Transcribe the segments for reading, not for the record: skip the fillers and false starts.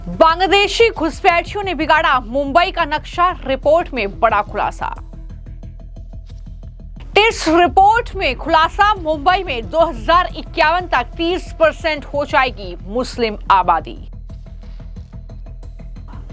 बांग्लादेशी घुसपैठियों ने बिगाड़ा मुंबई का नक्शा, रिपोर्ट में बड़ा खुलासा। इस रिपोर्ट में खुलासा, मुंबई में 2051 तक 30% हो जाएगी मुस्लिम आबादी।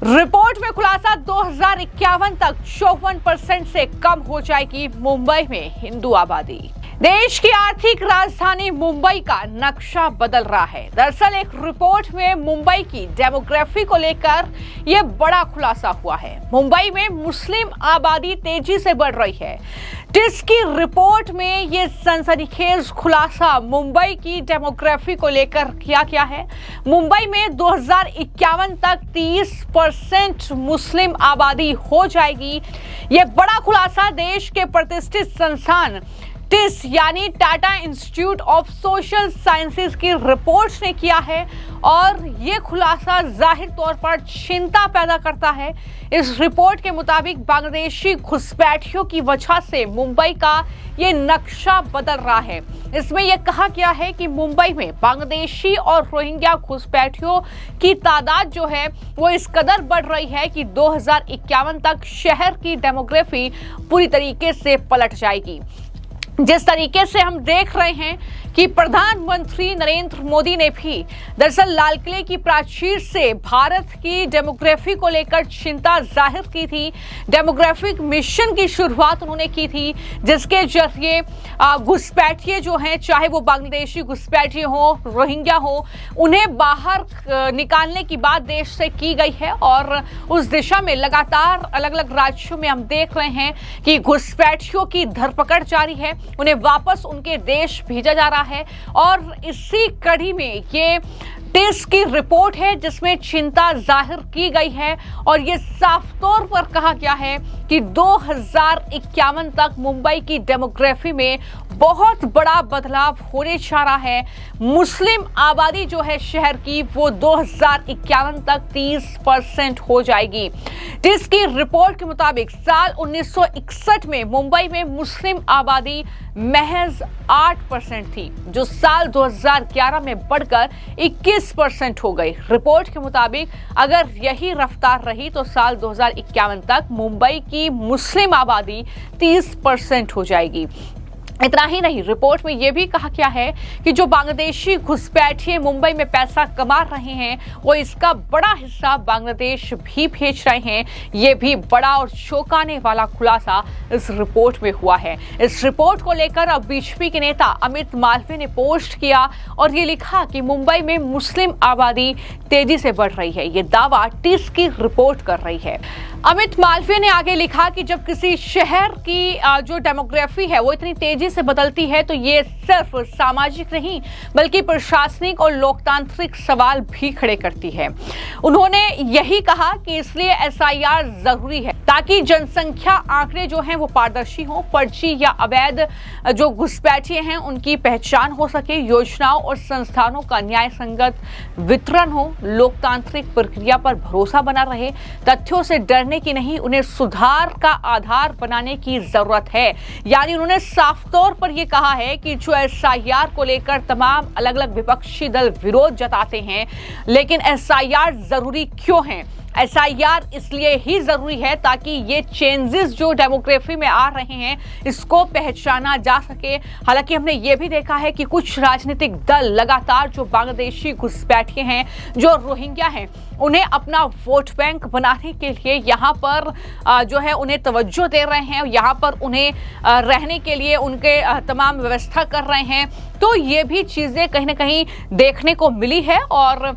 रिपोर्ट में खुलासा, 2051 तक 54% से कम हो जाएगी मुंबई में हिंदू आबादी। देश की आर्थिक राजधानी मुंबई का नक्शा बदल रहा है। दरअसल एक रिपोर्ट में मुंबई की डेमोग्राफी को लेकर यह बड़ा खुलासा हुआ है। मुंबई में मुस्लिम आबादी तेजी से बढ़ रही है। टिस की रिपोर्ट में यह सनसनीखेज खुलासा मुंबई की डेमोग्राफी को लेकर किया गया है। मुंबई में 2051 तक 30% मुस्लिम आबादी हो जाएगी। यह बड़ा खुलासा देश के प्रतिष्ठित संस्थान टिस यानी Tata institute of social sciences की रिपोर्ट ने किया है और ये खुलासा जाहिर तौर पर चिंता पैदा करता है। इस रिपोर्ट के मुताबिक बांग्लादेशी घुसपैठियों की वजह से मुंबई का ये नक्शा बदल रहा है। इसमें यह कहा गया है कि मुंबई में बांग्लादेशी और रोहिंग्या घुसपैठियों की तादाद जो है वो इस कदर बढ़ रही है कि 2051 तक शहर की डेमोग्राफी पूरी तरीके से पलट जाएगी। जिस तरीके से हम देख रहे हैं कि प्रधानमंत्री नरेंद्र मोदी ने भी दरअसल लाल किले की प्राचीर से भारत की डेमोग्राफी को लेकर चिंता जाहिर की थी। डेमोग्राफिक मिशन की शुरुआत उन्होंने की थी, जिसके जरिए घुसपैठिए जो हैं, चाहे वो बांग्लादेशी घुसपैठिए हो, रोहिंग्या हो, उन्हें बाहर निकालने की बात देश से की गई है। और उस दिशा में लगातार अलग अलग राज्यों में हम देख रहे हैं कि घुसपैठियों की धरपकड़ जारी है, उन्हें वापस उनके देश भेजा जा रहा है। और इसी कड़ी में ये टिस की रिपोर्ट है जिसमें चिंता जाहिर की गई है और ये साफ तौर पर कहा गया है कि 2051 तक मुंबई की डेमोग्राफी में बहुत बड़ा बदलाव होने जा रहा है। मुस्लिम आबादी जो है शहर की वो 2051 तक 30% हो जाएगी। टिस की रिपोर्ट के मुताबिक साल 1961 में मुंबई में मुस्लिम आबादी महज 8% थी, जो साल 2011 में बढ़कर 21% हो गई। रिपोर्ट के मुताबिक अगर यही रफ्तार रही तो साल 2051 तक मुंबई की मुस्लिम आबादी 30% हो जाएगी। इतना ही नहीं, रिपोर्ट में यह भी कहा गया है कि जो बांग्लादेशी घुसपैठिए मुंबई में पैसा कमा रहे हैं वो इसका बड़ा हिस्सा बांग्लादेश भी भेज रहे हैं। ये भी बड़ा और चौंकाने वाला खुलासा इस रिपोर्ट में हुआ है। इस रिपोर्ट को लेकर अब बीजेपी के नेता अमित मालवीय ने पोस्ट किया और ये लिखा कि मुंबई में मुस्लिम आबादी तेजी से बढ़ रही है। ये दावा टिस की रिपोर्ट कर रही है। अमित मालवीय ने आगे लिखा कि जब किसी शहर की जो डेमोग्राफी है वो इतनी तेजी से बदलती है तो ये सिर्फ सामाजिक नहीं बल्कि प्रशासनिक और लोकतांत्रिक सवाल भी खड़े करती है। उन्होंने यही कहा कि इसलिए एसआईआर जरूरी है ताकि जनसंख्या आंकड़े जो हैं वो पारदर्शी हो, फर्जी या अवैध जो घुसपैठिए हैं उनकी पहचान हो सके, योजनाओं और संस्थानों का न्याय संगत वितरण हो, लोकतांत्रिक प्रक्रिया पर भरोसा बना रहे, तथ्यों से डरने की नहीं उन्हें सुधार का आधार बनाने की जरूरत है। यानी उन्होंने साफ तौर पर यह कहा है कि जो एसआईआर को लेकर तमाम अलग अलग विपक्षी दल विरोध जताते हैं, लेकिन एसआईआर जरूरी क्यों है? एसआईआर इसलिए ही जरूरी है ताकि ये चेंजेस जो डेमोग्राफी में आ रहे हैं इसको पहचाना जा सके। हालांकि हमने ये भी देखा है कि कुछ राजनीतिक दल लगातार जो बांग्लादेशी घुसपैठिए हैं, जो रोहिंग्या हैं, उन्हें अपना वोट बैंक बनाने के लिए यहाँ पर जो है उन्हें तवज्जो दे रहे हैं, यहाँ पर उन्हें रहने के लिए उनके तमाम व्यवस्था कर रहे हैं। तो ये भी चीज़ें कहीं ना कहीं देखने को मिली है और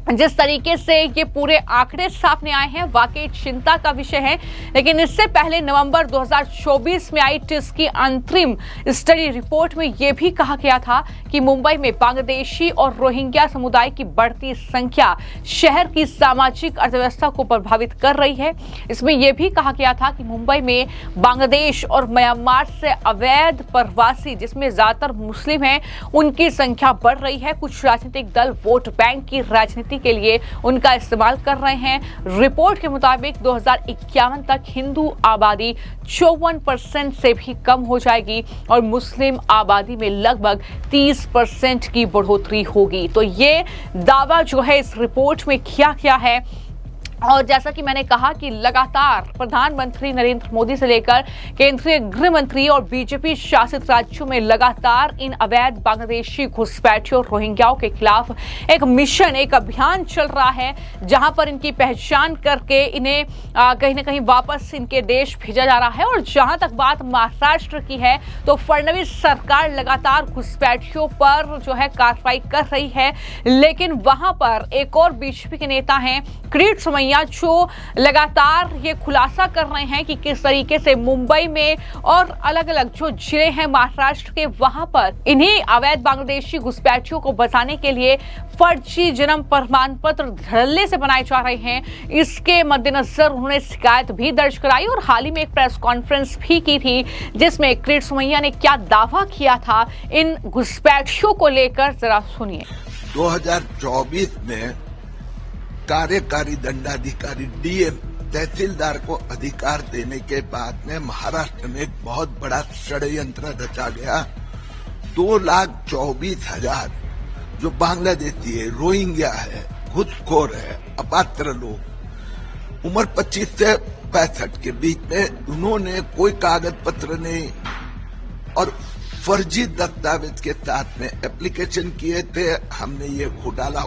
जिस तरीके से ये पूरे आंकड़े सामने आए हैं वाकई चिंता का विषय है। लेकिन इससे पहले नवंबर 2024 में आई टिस की अंतरिम स्टडी रिपोर्ट में यह भी कहा गया था कि मुंबई में बांग्लादेशी और रोहिंग्या समुदाय की बढ़ती संख्या शहर की सामाजिक अर्थव्यवस्था को प्रभावित कर रही है। इसमें यह भी कहा गया था कि मुंबई में बांग्लादेश और म्यांमार से अवैध प्रवासी, जिसमें ज्यादातर मुस्लिम हैं, उनकी संख्या बढ़ रही है। कुछ राजनीतिक दल वोट बैंक की राजनीति राजनीति के लिए उनका इस्तेमाल कर रहे हैं। रिपोर्ट के मुताबिक 2051 तक हिंदू आबादी 54% से भी कम हो जाएगी और मुस्लिम आबादी में लगभग 30% की बढ़ोतरी होगी। तो ये दावा जो है इस रिपोर्ट में किया गया है। और जैसा कि मैंने कहा कि लगातार प्रधानमंत्री नरेंद्र मोदी से लेकर केंद्रीय गृह मंत्री और बीजेपी शासित राज्यों में लगातार इन अवैध बांग्लादेशी घुसपैठियों और रोहिंग्याओं के खिलाफ एक मिशन, एक अभियान चल रहा है, जहां पर इनकी पहचान करके इन्हें कहीं ना कहीं वापस इनके देश भेजा जा रहा है। और जहां तक बात महाराष्ट्र की है तो फडणवीस सरकार लगातार घुसपैठियों पर जो है कार्रवाई कर रही है, लेकिन वहां पर एक और बीजेपी के नेता हैं किरीट सोमैया जो लगातार ये खुलासा कर रहे हैं कि किस तरीके से मुंबई में और अलग अलग जो जिले हैं महाराष्ट्र के, वहां पर इन्हीं अवैध बांग्लादेशी घुसपैठियों को बचाने के लिए फर्जी जन्म प्रमाण पत्र धड़ल्ले से बनाए जा रहे हैं। इसके मद्देनजर उन्होंने शिकायत भी दर्ज कराई और हाल ही में एक प्रेस कॉन्फ्रेंस भी की थी, जिसमें किरीट सोमैया ने क्या दावा किया था इन घुसपैठियों को लेकर, जरा सुनिए। 2024 में कार्यकारी दंडाधिकारी डीएम तहसीलदार को अधिकार देने के बाद में महाराष्ट्र में एक बहुत बड़ा षड्यंत्र रचा गया। 2,24,000 जो बांग्लादेशी है, रोहिंग्या है, घुसखोर है, अपात्र लोग, उम्र 25 से 65 के बीच में, उन्होंने कोई कागज पत्र नहीं और फर्जी दस्तावेज के साथ में एप्लीकेशन किए थे। हमने ये घोटाला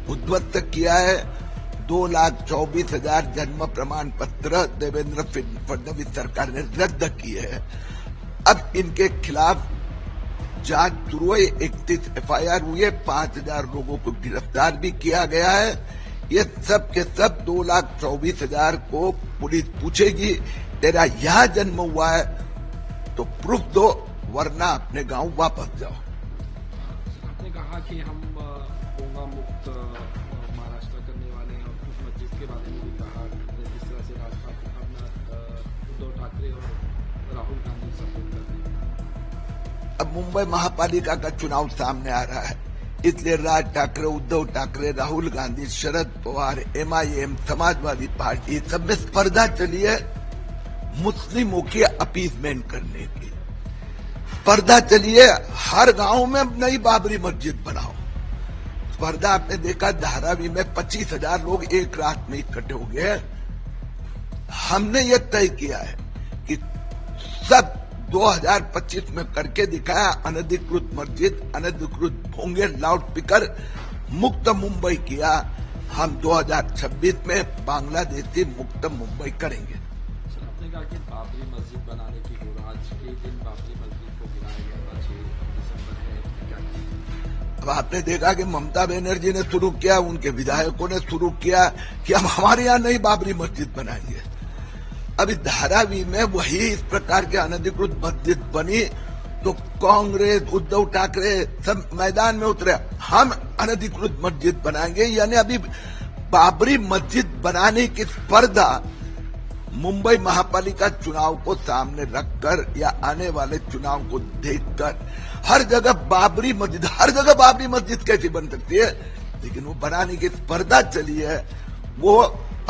उद्ध्वस्त किया है। 2,24,000 जन्म प्रमाण पत्र देवेंद्र फडणवीस सरकार ने रद्द किए हैं। अब इनके खिलाफ जांच शुरू है, 31 एफआईआर हुई है, 5,000 लोगों को गिरफ्तार भी किया गया है। ये सब के सब 2,24,000 को पुलिस पूछेगी, तेरा यहाँ जन्म हुआ है तो प्रूफ दो, वरना अपने गांव वापस जाओ। आपने कहा कि हम बोंगा मुक्त महाराष्ट्र करने वाले हैं और कुछ मस्जिद के बारे में भी कहा, जिस तरह से उद्धव ठाकरे और राहुल गांधी सपोर्ट कर रहे हैं। अब मुंबई महापालिका का चुनाव सामने आ रहा है, इसलिए राज ठाकरे, उद्धव ठाकरे, राहुल गांधी, शरद पवार, एमआईएम, समाजवादी पार्टी, सब में स्पर्धा चली है मुस्लिमों की अपीसमेंट करने की। स्पर्धा चली है हर गांव में नई बाबरी मस्जिद बनाओ। स्पर्धा आपने देखा धारावी में 25,000 लोग एक रात में इकट्ठे हो गए। हमने ये तय किया है कि सब 2025 में करके दिखाया, अनधिकृत मस्जिद, अनधिकृत भोंगे, लाउड स्पीकर मुक्त मुंबई किया। हम 2026 में बांग्लादेशी मुक्त मुंबई करेंगे। सर, आपने कहा कि बाबरी मस्जिद बनाने की हो, आज के दिन बाबरी मस्जिद को गिराया गया था, 6 दिसंबर है, क्या? अब आपने देखा कि ममता बनर्जी ने शुरू किया, उनके विधायकों ने शुरू किया कि हम हमारे यहाँ नई बाबरी मस्जिद बनाएंगे। अभी धारावी में वही इस प्रकार के अनधिकृत मस्जिद बनी तो कांग्रेस, उद्धव ठाकरे सब मैदान में उतरे, हम अनधिकृत मस्जिद बनाएंगे। यानी अभी बाबरी मस्जिद बनाने की स्पर्धा मुंबई महापालिका चुनाव को सामने रखकर या आने वाले चुनाव को देखकर हर जगह बाबरी मस्जिद, हर जगह बाबरी मस्जिद कैसी बन सकती है, लेकिन वो बनाने की स्पर्धा चली है। वो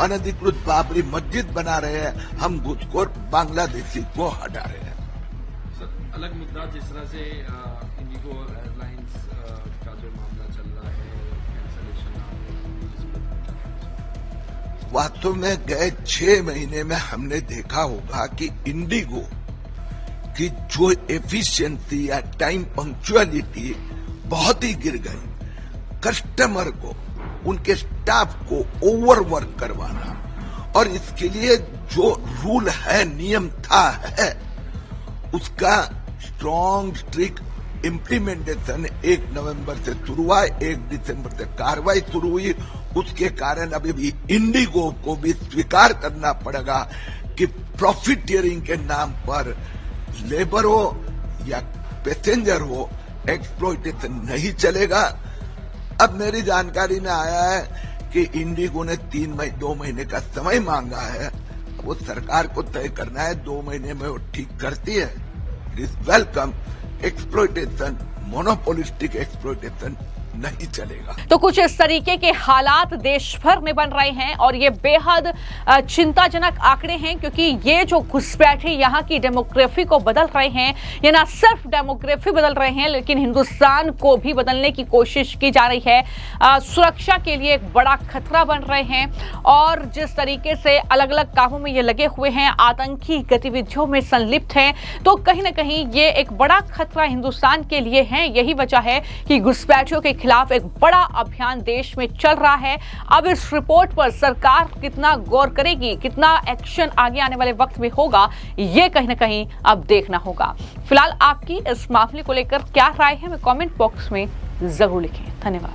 अनधिकृत बाबरी मस्जिद बना रहे हैं, हम घुसखोर बांग्लादेशी को हटा रहे हैं। सर, अलग मुद्दा, जिस तरह से इंडिगो एयरलाइंस का जो मामला चल रहा है, कैंसलेशन, वास्तव में गए 6 महीने में हमने देखा होगा कि इंडिगो की जो एफिशिएंसी या टाइम पंक्चुअलिटी बहुत ही गिर गई। कस्टमर को, उनके स्टाफ को ओवरवर्क करवाना, और इसके लिए जो रूल है, नियम था है, उसका स्ट्रॉन्ग स्ट्रिक्ट इम्प्लीमेंटेशन 1 नवंबर से शुरू हुआ, 1 दिसंबर से कार्रवाई शुरू हुई। उसके कारण अभी भी इंडिगो को भी स्वीकार करना पड़ेगा कि प्रॉफिटियरिंग के नाम पर लेबर हो या पैसेंजर हो, एक्सप्लॉइटेशन नहीं चलेगा। अब मेरी जानकारी में आया है कि इंडिगो ने 2 महीने का समय मांगा है, वो सरकार को तय करना है, 2 महीने में वो ठीक करती है। It is welcome. Exploitation, monopolistic exploitation नहीं चलेगा। तो कुछ इस तरीके के हालात देश भर में बन रहे हैं और ये बेहद चिंताजनक आंकड़े हैं, क्योंकि ये जो घुसपैठे यहाँ की डेमोग्राफी को बदल रहे हैं, ये ना सिर्फ डेमोग्राफी बदल रहे हैं लेकिन हिंदुस्तान को भी बदलने की कोशिश की जा रही है। सुरक्षा के लिए एक बड़ा खतरा बन रहे हैं और जिस तरीके से अलग अलग कामों में ये लगे हुए हैं, आतंकी गतिविधियों में संलिप्त हैं, तो कहीं ना कहीं ये एक बड़ा खतरा हिंदुस्तान के लिए है। यही वजह है कि घुसपैठियों के खिलाफ एक बड़ा अभियान देश में चल रहा है। अब इस रिपोर्ट पर सरकार कितना गौर करेगी, कितना एक्शन आगे आने वाले वक्त में होगा, ये कहीं ना कहीं अब देखना होगा। फिलहाल आपकी इस मामले को लेकर क्या राय है, हमें कमेंट बॉक्स में जरूर लिखें। धन्यवाद।